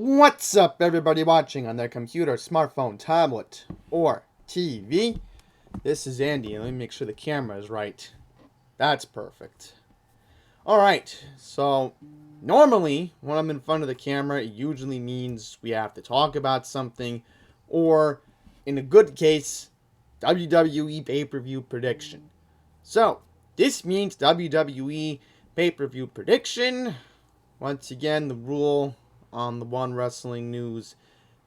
What's up, everybody watching on their computer, smartphone, tablet, or TV? This is Andy, and let me make sure the camera is right. That's perfect. Alright, so normally when I'm in front of the camera, it usually means we have to talk about something, or in a good case, WWE pay-per-view prediction. So, this means WWE pay-per-view prediction. Once again, the rule on the One Wrestling News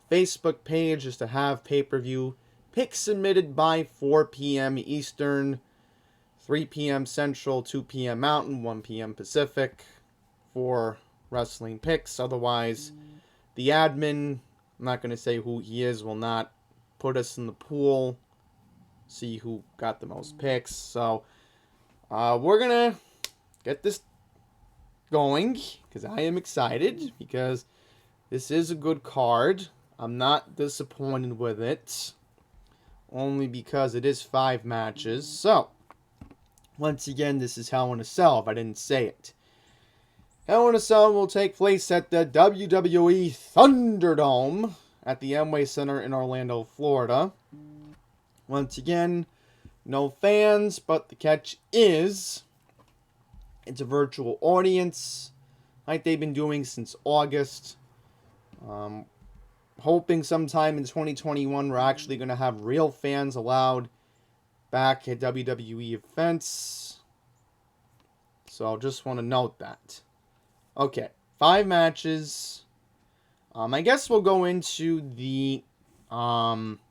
Facebook page is to have pay-per-view picks submitted by 4 p.m. Eastern, 3 p.m. Central, 2 p.m. Mountain, 1 p.m. Pacific for wrestling picks. Otherwise, the admin, I'm not going to say who he is, will not put us in the pool, see who got the most picks. So, we're going to get this going because I am excited because this is a good card. I'm not disappointed with it, only because it is 5 matches. So, once again, this is Hell in a Cell, if I didn't say it. Hell in a Cell will take place at the WWE Thunderdome at the Amway Center in Orlando, Florida. Once again, no fans, but the catch is it's a virtual audience like they've been doing since August. Hoping sometime in 2021 we're actually going to have real fans allowed back at WWE events. So just want to note that. Okay, 5 matches. I guess we'll go into the non-Hell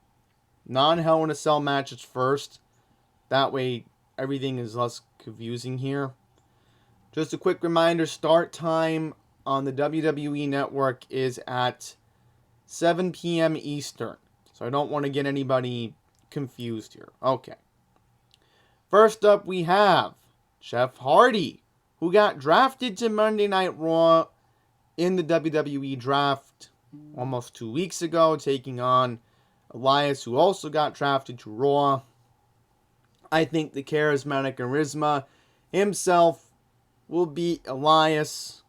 in a Cell matches first. That way everything is less confusing here. Just a quick reminder, start time on the WWE Network is at 7 p.m. Eastern. So I don't want to get anybody confused here. Okay. First up, we have Jeff Hardy, who got drafted to Monday Night Raw in the WWE Draft almost 2 weeks ago, taking on Elias, who also got drafted to Raw. I think the charismatic charisma himself will beat Elias.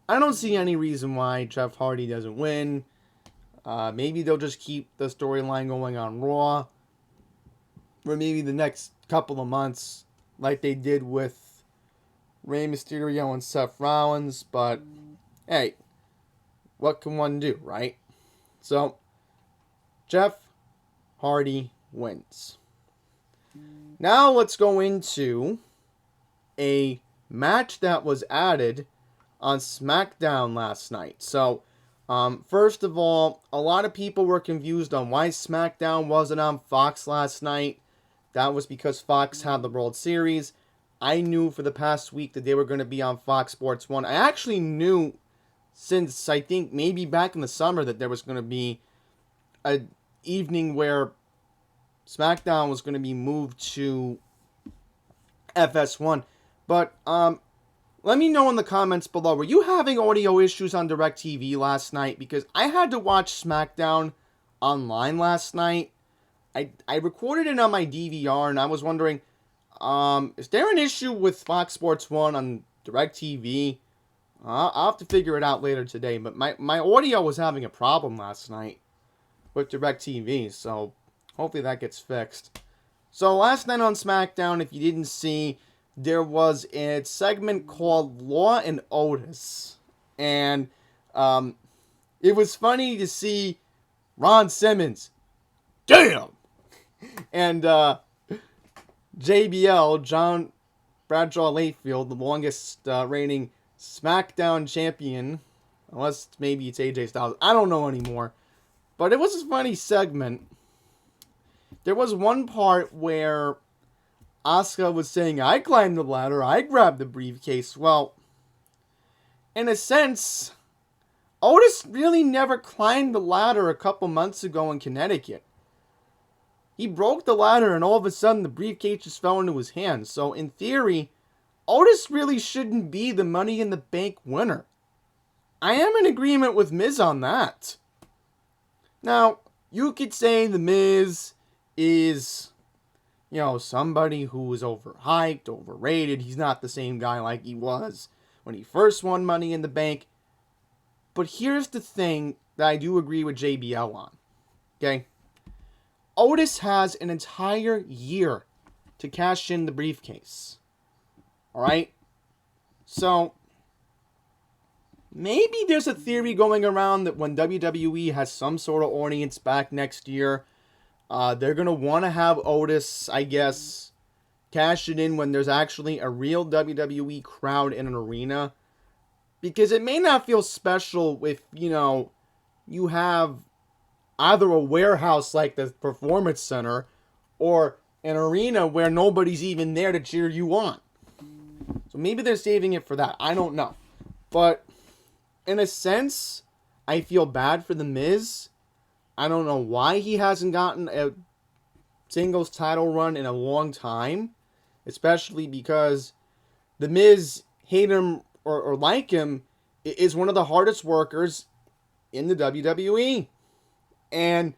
I don't see any reason why Jeff Hardy doesn't win. Maybe they'll just keep the storyline going on Raw. Or maybe the next couple of months, like they did with Rey Mysterio and Seth Rollins. But, hey, what can one do, right? So, Jeff Hardy wins. Now let's go into a match that was added on SmackDown last night. So, first of all, a lot of people were confused on why SmackDown wasn't on Fox last night. That was because Fox had the World Series. I knew for the past week that they were going to be on Fox Sports 1. I actually knew since, I think, maybe back in the summer that there was going to be an evening where SmackDown was going to be moved to FS1. But, let me know in the comments below, were you having audio issues on DirecTV last night? Because I had to watch SmackDown online last night. I recorded it on my DVR, and I was wondering, is there an issue with Fox Sports 1 on DirecTV? I'll have to figure it out later today, but my audio was having a problem last night with DirecTV, so hopefully that gets fixed. So last night on SmackDown, if you didn't see, there was a segment called Law and Otis. And it was funny to see Ron Simmons. Damn! And JBL, John Bradshaw Layfield, the longest reigning SmackDown champion. Unless maybe it's AJ Styles. I don't know anymore. But it was a funny segment. There was one part where Asuka was saying, I climbed the ladder, I grabbed the briefcase. Well, in a sense, Otis really never climbed the ladder a couple months ago in Connecticut. He broke the ladder and all of a sudden the briefcase just fell into his hands. So in theory, Otis really shouldn't be the Money in the Bank winner. I am in agreement with Miz on that. Now, you could say the Miz is, you know, somebody who is overhyped, overrated. He's not the same guy like he was when he first won Money in the Bank. But here's the thing that I do agree with JBL on. Okay? Otis has an entire year to cash in the briefcase. Alright? So, maybe there's a theory going around that when WWE has some sort of audience back next year, they're going to want to have Otis, I guess, cash it in when there's actually a real WWE crowd in an arena. Because it may not feel special if, you have either a warehouse like the Performance Center or an arena where nobody's even there to cheer you on. So maybe they're saving it for that. I don't know. But in a sense, I feel bad for The Miz. I don't know why he hasn't gotten a singles title run in a long time. Especially because The Miz, hate him or like him, is one of the hardest workers in the WWE. And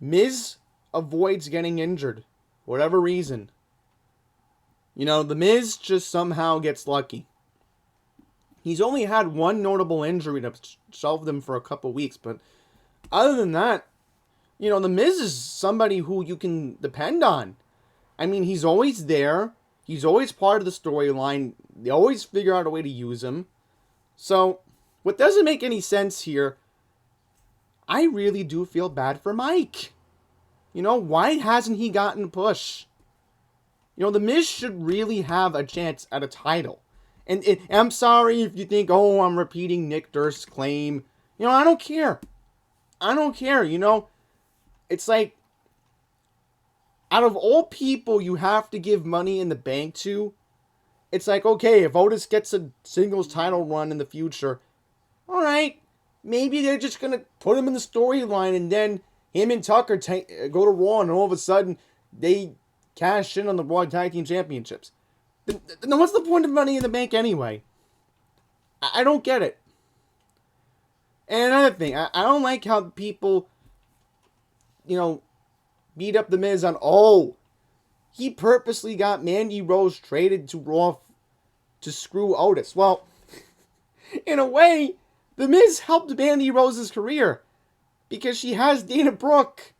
Miz avoids getting injured. Whatever reason. The Miz just somehow gets lucky. He's only had one notable injury to shelve them for a couple weeks. But other than that, The Miz is somebody who you can depend on. I mean, he's always there. He's always part of the storyline. They always figure out a way to use him. So, what doesn't make any sense here, I really do feel bad for Mike. Why hasn't he gotten a push? The Miz should really have a chance at a title. And I'm sorry if you think, I'm repeating Nick Durst's claim. I don't care. I don't care, It's like, out of all people you have to give money in the bank to, it's like, okay, if Otis gets a singles title run in the future, alright, maybe they're just going to put him in the storyline and then him and Tucker go to Raw and all of a sudden they cash in on the Raw Tag Team Championships. Then what's the point of money in the bank anyway? I don't get it. And another thing, I don't like how people, beat up The Miz on, he purposely got Mandy Rose traded to Raw to screw Otis. Well, in a way, The Miz helped Mandy Rose's career because she has Dana Brooke.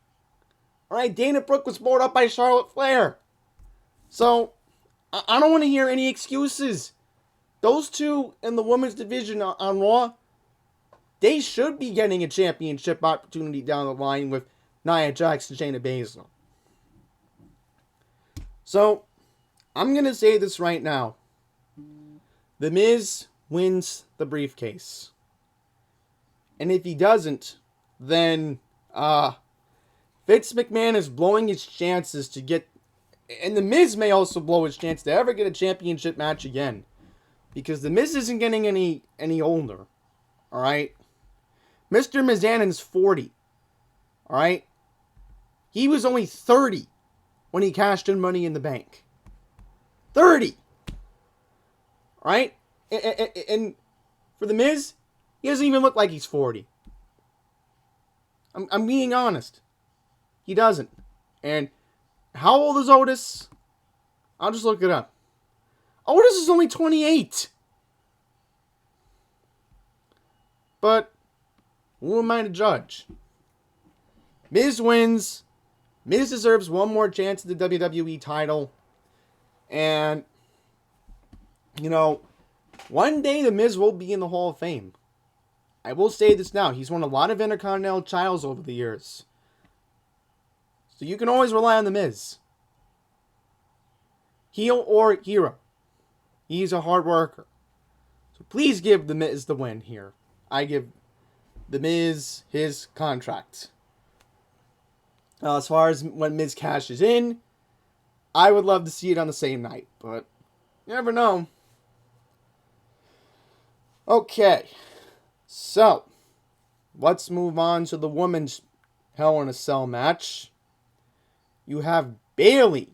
Alright, Dana Brooke was brought up by Charlotte Flair. So, I don't want to hear any excuses. Those two in the women's division on Raw, they should be getting a championship opportunity down the line with Nia Jax and Shayna Baszler. So, I'm going to say this right now. The Miz wins the briefcase. And if he doesn't, then Vince McMahon is blowing his chances to get... And The Miz may also blow his chance to ever get a championship match again. Because The Miz isn't getting any older. Alright? Mr. Mizannon's 40. Alright? He was only 30 when he cashed in Money in the Bank. 30! Right? And for The Miz, he doesn't even look like he's 40. I'm being honest. He doesn't. And how old is Otis? I'll just look it up. Otis is only 28. But who am I to judge? Miz wins. Miz deserves one more chance at the WWE title. And, one day The Miz will be in the Hall of Fame. I will say this now. He's won a lot of Intercontinental titles over the years. So you can always rely on The Miz. Heel or hero. He's a hard worker. So please give The Miz the win here. I give The Miz his contract. As far as when Miz cashes in, I would love to see it on the same night, but you never know. Okay, so let's move on to the women's Hell in a Cell match. You have Bayley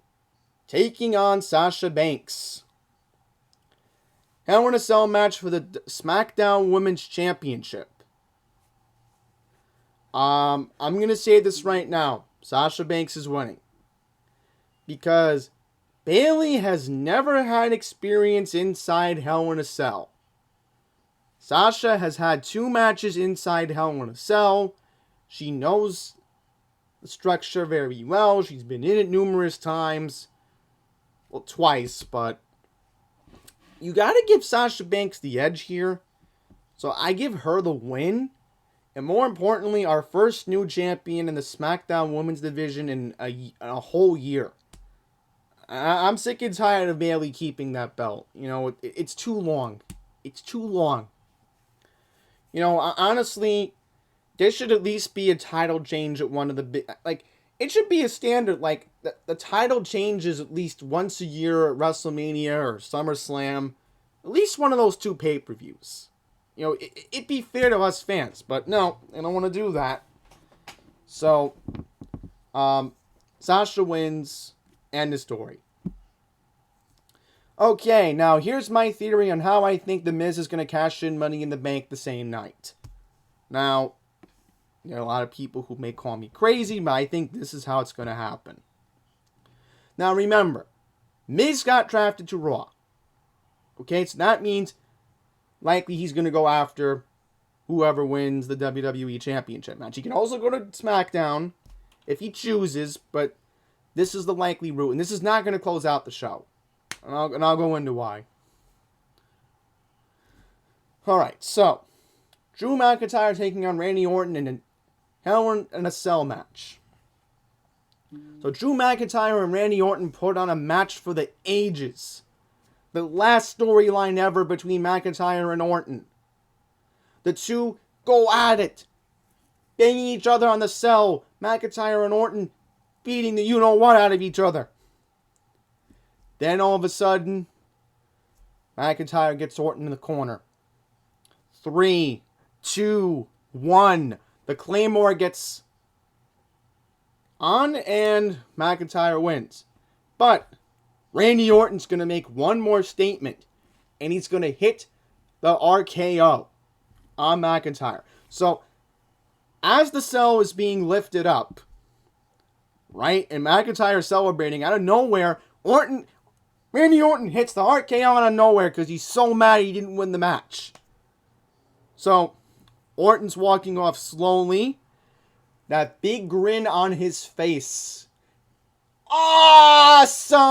taking on Sasha Banks. Hell in a Cell match for the SmackDown Women's Championship. I'm going to say this right now. Sasha Banks is winning. Because Bayley has never had experience inside Hell in a Cell. Sasha has had 2 matches inside Hell in a Cell. She knows the structure very well. She's been in it numerous times. Well, twice, but you gotta give Sasha Banks the edge here. So I give her the win. And more importantly, our first new champion in the SmackDown Women's Division in a whole year. I'm sick and tired of Bayley keeping that belt. You know, it's too long. It's too long. You know, honestly, there should at least be a title change at one of the big... Like, it should be a standard. Like, the title changes at least once a year at WrestleMania or SummerSlam. At least one of those 2 pay-per-views. You know, it'd be fair to us fans. But no, they don't want to do that. So, Sasha wins. End of story. Okay, now here's my theory on how I think The Miz is going to cash in Money in the Bank the same night. Now, there are a lot of people who may call me crazy, but I think this is how it's going to happen. Now remember, Miz got drafted to Raw. Okay, so that means likely he's going to go after whoever wins the WWE Championship match. He can also go to SmackDown if he chooses, but this is the likely route, and this is not going to close out the show. And I'll go into why. Alright, so Drew McIntyre taking on Randy Orton in a Hell in a Cell match. So Drew McIntyre and Randy Orton put on a match for the ages. The last storyline ever between McIntyre and Orton. The 2 go at it. Banging each other on the cell. McIntyre and Orton beating the you-know-what out of each other. Then all of a sudden, McIntyre gets Orton in the corner. 3, 2, 1. The Claymore gets on and McIntyre wins. But Randy Orton's going to make one more statement. And he's going to hit the RKO on McIntyre. So, as the cell is being lifted up, right, and McIntyre celebrating, out of nowhere, Randy Orton hits the RKO out of nowhere because he's so mad he didn't win the match. So, Orton's walking off slowly. That big grin on his face. Awesome!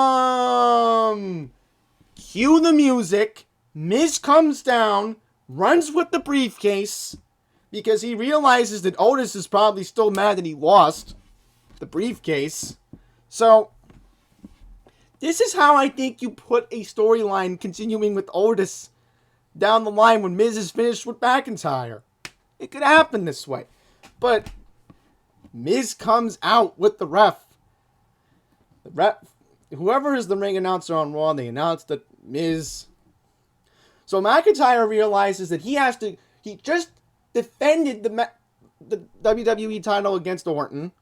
Cue the music. Miz comes down, runs with the briefcase, because he realizes that Otis is probably still mad that he lost the briefcase. So, this is how I think you put a storyline continuing with Otis down the line when Miz is finished with McIntyre. It could happen this way. But Miz comes out with the ref. Whoever is the ring announcer on Raw, they announced that Miz... So McIntyre realizes that he just defended the WWE title against Orton.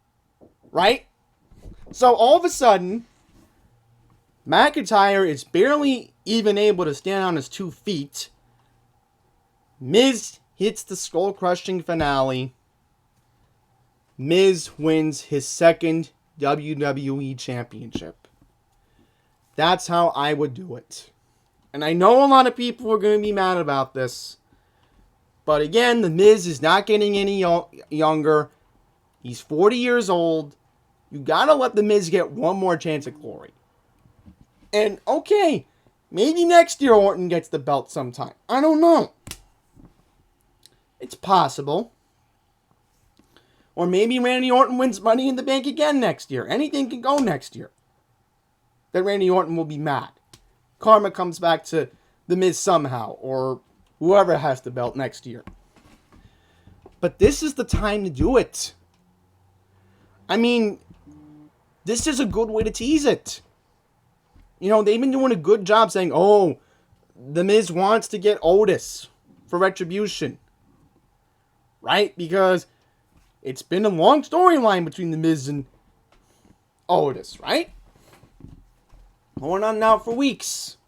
Right? So all of a sudden, McIntyre is barely even able to stand on his 2 feet. Miz hits the skull-crushing finale. Miz wins his 2nd WWE Championship. That's how I would do it. And I know a lot of people are going to be mad about this. But again, The Miz is not getting any younger. He's 40 years old. You gotta let The Miz get one more chance at glory. And okay, maybe next year Orton gets the belt sometime. I don't know. It's possible. Or maybe Randy Orton wins Money in the Bank again next year. Anything can go next year. That Randy Orton will be mad. Karma comes back to The Miz somehow. Or whoever has the belt next year. But this is the time to do it. I mean, this is a good way to tease it. You know, they've been doing a good job saying, oh, The Miz wants to get Otis for Retribution. Right? Because it's been a long storyline between The Miz and Otis, right? Going on now for weeks.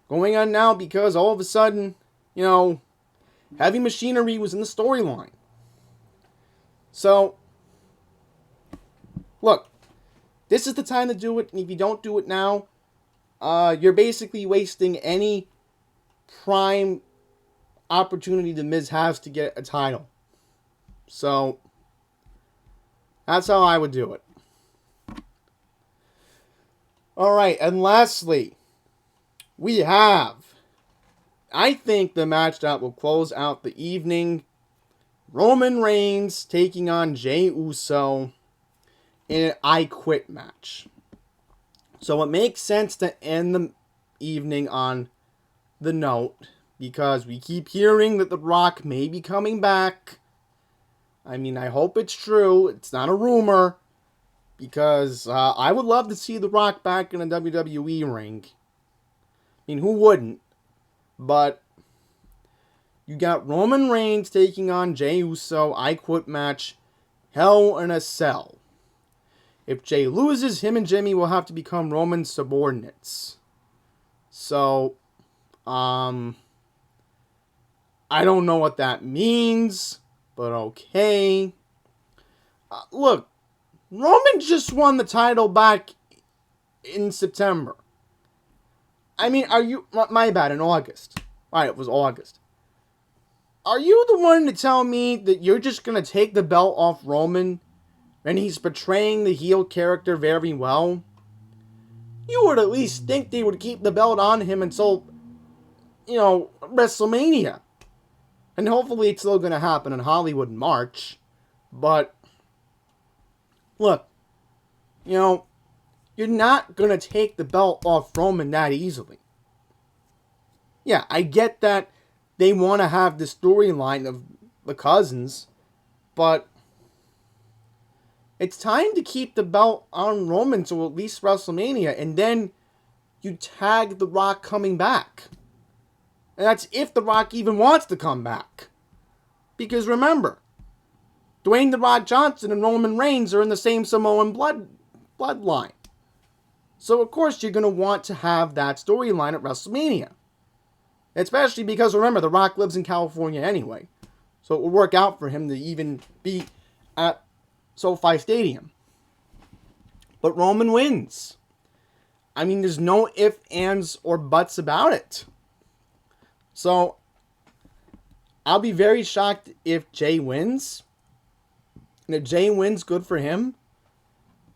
Going on now because all of a sudden, you know, Heavy Machinery was in the storyline. So, look, this is the time to do it, and if you don't do it now, you're basically wasting any prime opportunity the Miz has to get a title. So, that's how I would do it. Alright, and lastly, we have, I think, the match that will close out the evening. Roman Reigns taking on Jay Uso in an I Quit match. So it makes sense to end the evening on the note, because we keep hearing that The Rock may be coming back. I mean, I hope it's true. It's not a rumor, because I would love to see The Rock back in a WWE ring. I mean, who wouldn't? But you got Roman Reigns taking on Jay Uso, I Quit match, Hell in a Cell. If Jay loses, him and Jimmy will have to become Roman's subordinates. So, I don't know what that means, but okay. Look, Roman just won the title back in September. I mean, are you... My bad, in August. Alright, it was August. Are you the one to tell me that you're just going to take the belt off Roman and he's portraying the heel character very well? You would at least think they would keep the belt on him until, WrestleMania. And hopefully it's still going to happen in Hollywood in March. But, look, you're not going to take the belt off Roman that easily. Yeah, I get that they want to have the storyline of the cousins, but it's time to keep the belt on Roman till at least WrestleMania, and then you tag The Rock coming back. And that's if The Rock even wants to come back. Because remember, Dwayne The Rock Johnson and Roman Reigns are in the same Samoan bloodline. So of course you're going to want to have that storyline at WrestleMania. Especially because, remember, The Rock lives in California anyway. So it will work out for him to even be at SoFi Stadium. But Roman wins. I mean, there's no ifs, ands, or buts about it. So, I'll be very shocked if Jay wins. And if Jay wins, good for him.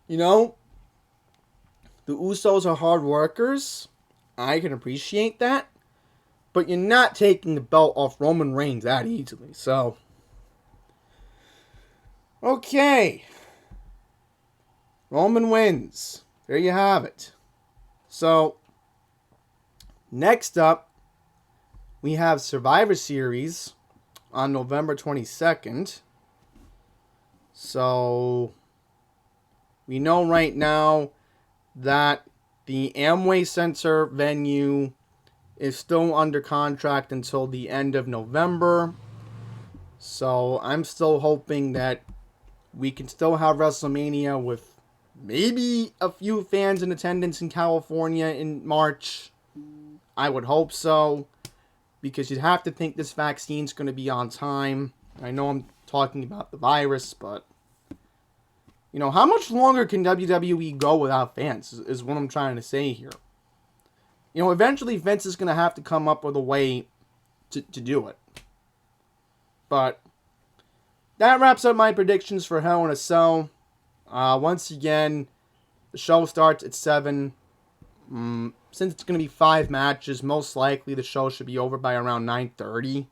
The Usos are hard workers. I can appreciate that. But you're not taking the belt off Roman Reigns that easily. So, okay. Roman wins. There you have it. So, next up, we have Survivor Series on November 22nd. So, we know right now that the Amway Center venue is still under contract until the end of November. So I'm still hoping that we can still have WrestleMania with maybe a few fans in attendance in California in March. I would hope so, because you'd have to think this vaccine's going to be on time. I know I'm talking about the virus, but how much longer can WWE go without fans is what I'm trying to say here. Eventually Vince is going to have to come up with a way to do it. But that wraps up my predictions for Hell in a Cell. Once again, the show starts at 7. Since it's going to be 5 matches, most likely the show should be over by around 9:30.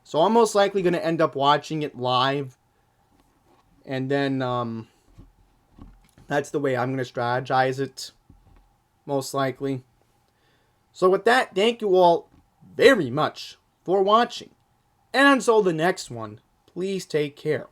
So I'm most likely going to end up watching it live. And then that's the way I'm going to strategize it. Most likely. So with that, thank you all very much for watching. And until the next one, please take care.